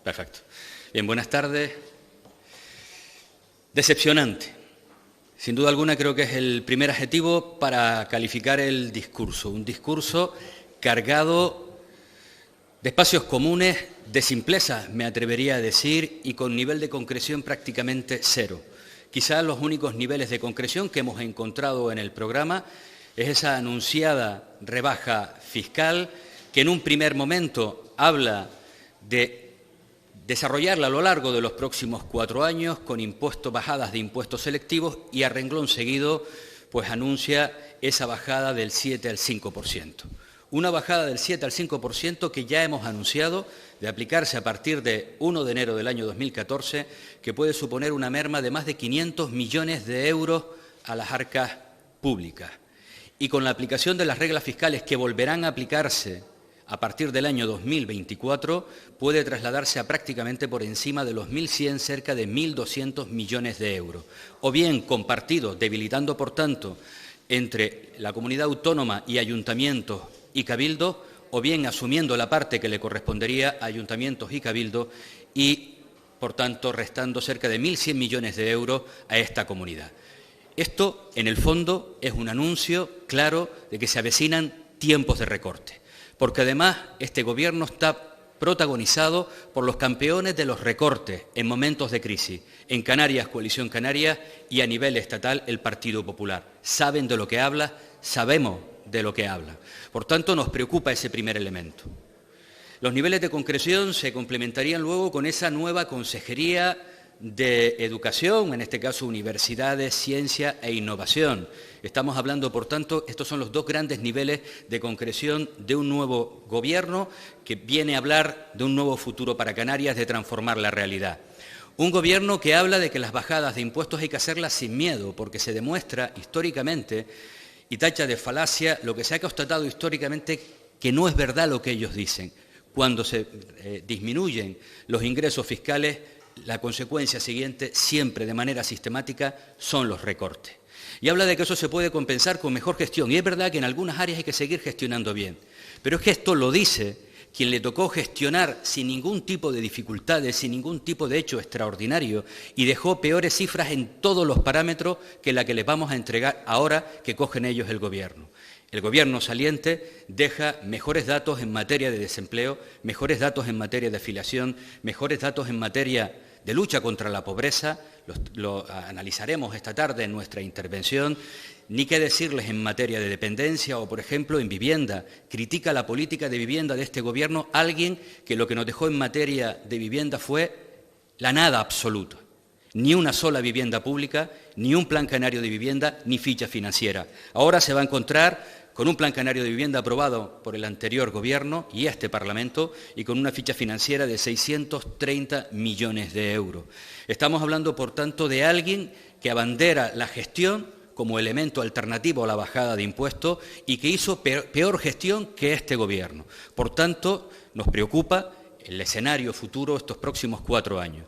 Perfecto. Bien, buenas tardes. Decepcionante. Sin duda alguna creo que es el primer adjetivo para calificar el discurso. Un discurso cargado de espacios comunes, de simpleza, me atrevería a decir, y con nivel de concreción prácticamente cero. Quizás los únicos niveles de concreción que hemos encontrado en el programa es esa anunciada rebaja fiscal que en un primer momento habla de desarrollarla a lo largo de los próximos 4 años con bajadas de impuestos selectivos y a renglón seguido pues anuncia esa bajada del 7 al 5%. Una bajada del 7 al 5% que ya hemos anunciado de aplicarse a partir de 1 de enero del año 2014, que puede suponer una merma de más de 500 millones de euros a las arcas públicas. Y con la aplicación de las reglas fiscales que volverán a aplicarse a partir del año 2024, puede trasladarse a prácticamente por encima de los 1.100, cerca de 1.200 millones de euros. O bien compartido, debilitando por tanto entre la comunidad autónoma y ayuntamientos y cabildos, o bien asumiendo la parte que le correspondería a ayuntamientos y cabildos y, por tanto, restando cerca de 1.100 millones de euros a esta comunidad. Esto, en el fondo, es un anuncio claro de que se avecinan tiempos de recorte, porque además este Gobierno está protagonizado por los campeones de los recortes en momentos de crisis. En Canarias, Coalición Canaria, y a nivel estatal, el Partido Popular. Saben de lo que habla, sabemos de lo que habla. Por tanto, nos preocupa ese primer elemento. Los niveles de concreción se complementarían luego con esa nueva Consejería de Educación, en este caso Universidades, Ciencia e Innovación. Estamos hablando, por tanto, estos son los dos grandes niveles de concreción de un nuevo Gobierno que viene a hablar de un nuevo futuro para Canarias, de transformar la realidad. Un Gobierno que habla de que las bajadas de impuestos hay que hacerlas sin miedo, porque se demuestra históricamente y tacha de falacia lo que se ha constatado históricamente, que no es verdad lo que ellos dicen. Cuando se disminuyen los ingresos fiscales, la consecuencia siguiente, siempre de manera sistemática, son los recortes. Y habla de que eso se puede compensar con mejor gestión. Y es verdad que en algunas áreas hay que seguir gestionando bien. Pero es que esto lo dice quien le tocó gestionar sin ningún tipo de dificultades, sin ningún tipo de hecho extraordinario, y dejó peores cifras en todos los parámetros que la que les vamos a entregar ahora que cogen ellos el Gobierno. El Gobierno saliente deja mejores datos en materia de desempleo, mejores datos en materia de afiliación, mejores datos en materia de lucha contra la pobreza, lo analizaremos esta tarde en nuestra intervención, ni qué decirles en materia de dependencia o, por ejemplo, en vivienda. Critica la política de vivienda de este Gobierno alguien que lo que nos dejó en materia de vivienda fue la nada absoluta. Ni una sola vivienda pública, ni un plan canario de vivienda, ni ficha financiera. Ahora se va a encontrar con un plan canario de vivienda aprobado por el anterior Gobierno y este Parlamento, y con una ficha financiera de 630 millones de euros. Estamos hablando, por tanto, de alguien que abandera la gestión como elemento alternativo a la bajada de impuestos y que hizo peor gestión que este Gobierno. Por tanto, nos preocupa el escenario futuro estos próximos 4 años.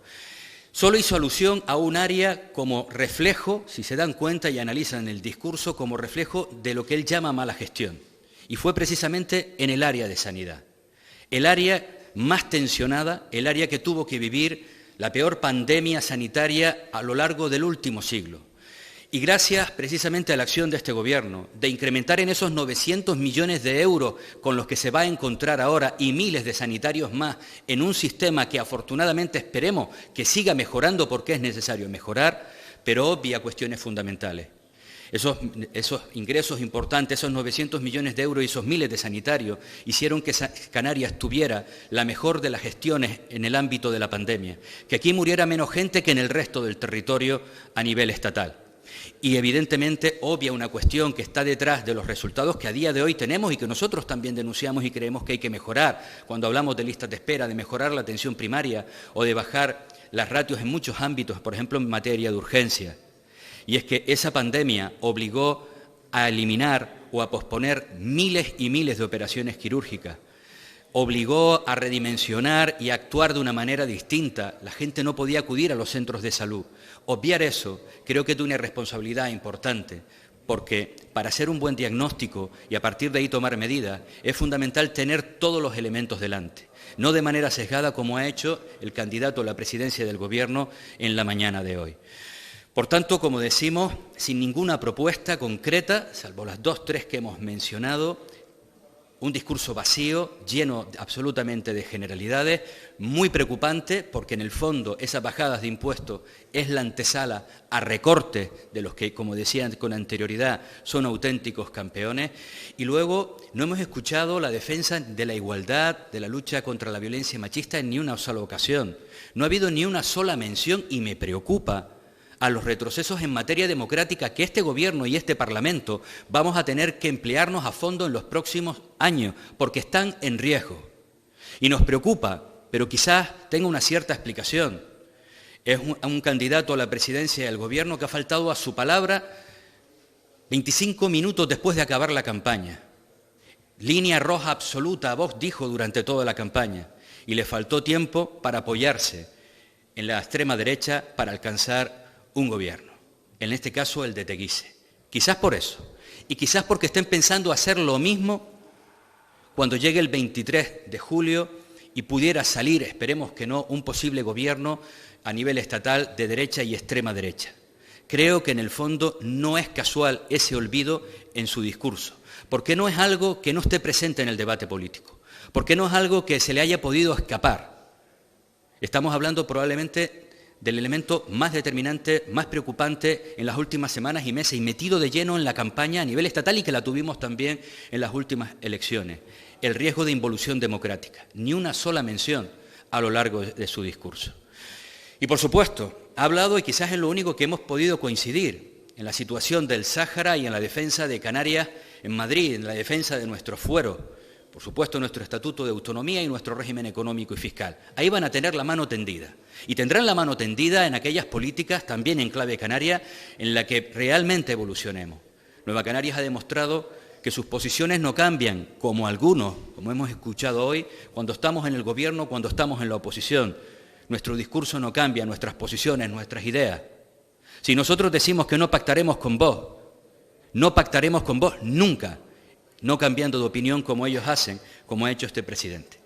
Solo hizo alusión a un área como reflejo, si se dan cuenta y analizan el discurso, como reflejo de lo que él llama mala gestión. Y fue precisamente en el área de sanidad. El área más tensionada, el área que tuvo que vivir la peor pandemia sanitaria a lo largo del último siglo. Y gracias precisamente a la acción de este Gobierno, de incrementar en esos 900 millones de euros con los que se va a encontrar ahora y miles de sanitarios más en un sistema que afortunadamente esperemos que siga mejorando porque es necesario mejorar, pero obvia cuestiones fundamentales. Esos ingresos importantes, esos 900 millones de euros y esos miles de sanitarios hicieron que Canarias tuviera la mejor de las gestiones en el ámbito de la pandemia, que aquí muriera menos gente que en el resto del territorio a nivel estatal. Y evidentemente obvia una cuestión que está detrás de los resultados que a día de hoy tenemos y que nosotros también denunciamos y creemos que hay que mejorar cuando hablamos de listas de espera, de mejorar la atención primaria o de bajar las ratios en muchos ámbitos, por ejemplo en materia de urgencia. Y es que esa pandemia obligó a eliminar o a posponer miles y miles de operaciones quirúrgicas, obligó a redimensionar y a actuar de una manera distinta. La gente no podía acudir a los centros de salud. Obviar eso creo que es de una responsabilidad importante, porque para hacer un buen diagnóstico y a partir de ahí tomar medidas es fundamental tener todos los elementos delante. no de manera sesgada como ha hecho el candidato a la presidencia del Gobierno en la mañana de hoy. Por tanto, como decimos, sin ninguna propuesta concreta, salvo las 2 o 3 que hemos mencionado, un discurso vacío, lleno absolutamente de generalidades, muy preocupante, porque en el fondo esas bajadas de impuestos es la antesala a recortes de los que, como decía con anterioridad, son auténticos campeones. Y luego no hemos escuchado la defensa de la igualdad, de la lucha contra la violencia machista en ni una sola ocasión. No ha habido ni una sola mención, y me preocupa, a los retrocesos en materia democrática que este Gobierno y este Parlamento vamos a tener que emplearnos a fondo en los próximos años, porque están en riesgo. Y nos preocupa, pero quizás tenga una cierta explicación. Es un candidato a la presidencia del Gobierno que ha faltado a su palabra 25 minutos después de acabar la campaña. Línea roja absoluta, Vox dijo durante toda la campaña, y le faltó tiempo para apoyarse en la extrema derecha para alcanzar un gobierno, en este caso el de Teguise. Quizás por eso, y quizás porque estén pensando hacer lo mismo cuando llegue el 23 de julio y pudiera salir, esperemos que no, un posible gobierno a nivel estatal de derecha y extrema derecha. Creo que en el fondo no es casual ese olvido en su discurso, porque no es algo que no esté presente en el debate político, porque no es algo que se le haya podido escapar. Estamos hablando probablemente del elemento más determinante, más preocupante en las últimas semanas y meses, y metido de lleno en la campaña a nivel estatal y que la tuvimos también en las últimas elecciones, el riesgo de involución democrática. Ni una sola mención a lo largo de su discurso. Y por supuesto, ha hablado, y quizás es lo único que hemos podido coincidir, en la situación del Sáhara y en la defensa de Canarias en Madrid, en la defensa de nuestro fuero, por supuesto nuestro Estatuto de Autonomía y nuestro régimen económico y fiscal. Ahí van a tener la mano tendida. Y tendrán la mano tendida en aquellas políticas, también en clave canaria, en la que realmente evolucionemos. Nueva Canarias ha demostrado que sus posiciones no cambian, como algunos, como hemos escuchado hoy, cuando estamos en el Gobierno, cuando estamos en la oposición. Nuestro discurso no cambia, nuestras posiciones, nuestras ideas. Si nosotros decimos que no pactaremos con vos, no pactaremos con vos nunca, no cambiando de opinión como ellos hacen, como ha hecho este presidente.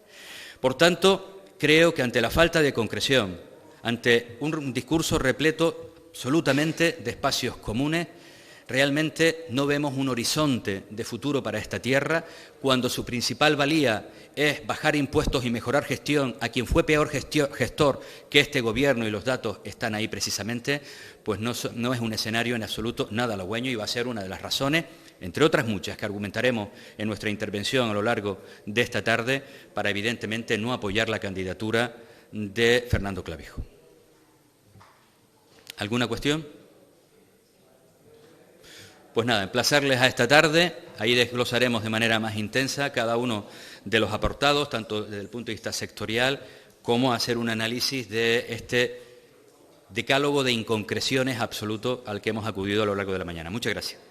Por tanto, creo que ante la falta de concreción, ante un discurso repleto absolutamente de espacios comunes, realmente no vemos un horizonte de futuro para esta tierra, cuando su principal valía es bajar impuestos y mejorar gestión a quien fue peor gestor que este Gobierno, y los datos están ahí precisamente, pues no es un escenario en absoluto nada halagüeño, y va a ser una de las razones, entre otras muchas, que argumentaremos en nuestra intervención a lo largo de esta tarde, para evidentemente no apoyar la candidatura de Fernando Clavijo. ¿Alguna cuestión? Pues nada, emplazarles a esta tarde, ahí desglosaremos de manera más intensa cada uno de los apartados, tanto desde el punto de vista sectorial, como hacer un análisis de este decálogo de inconcreciones absoluto al que hemos acudido a lo largo de la mañana. Muchas gracias.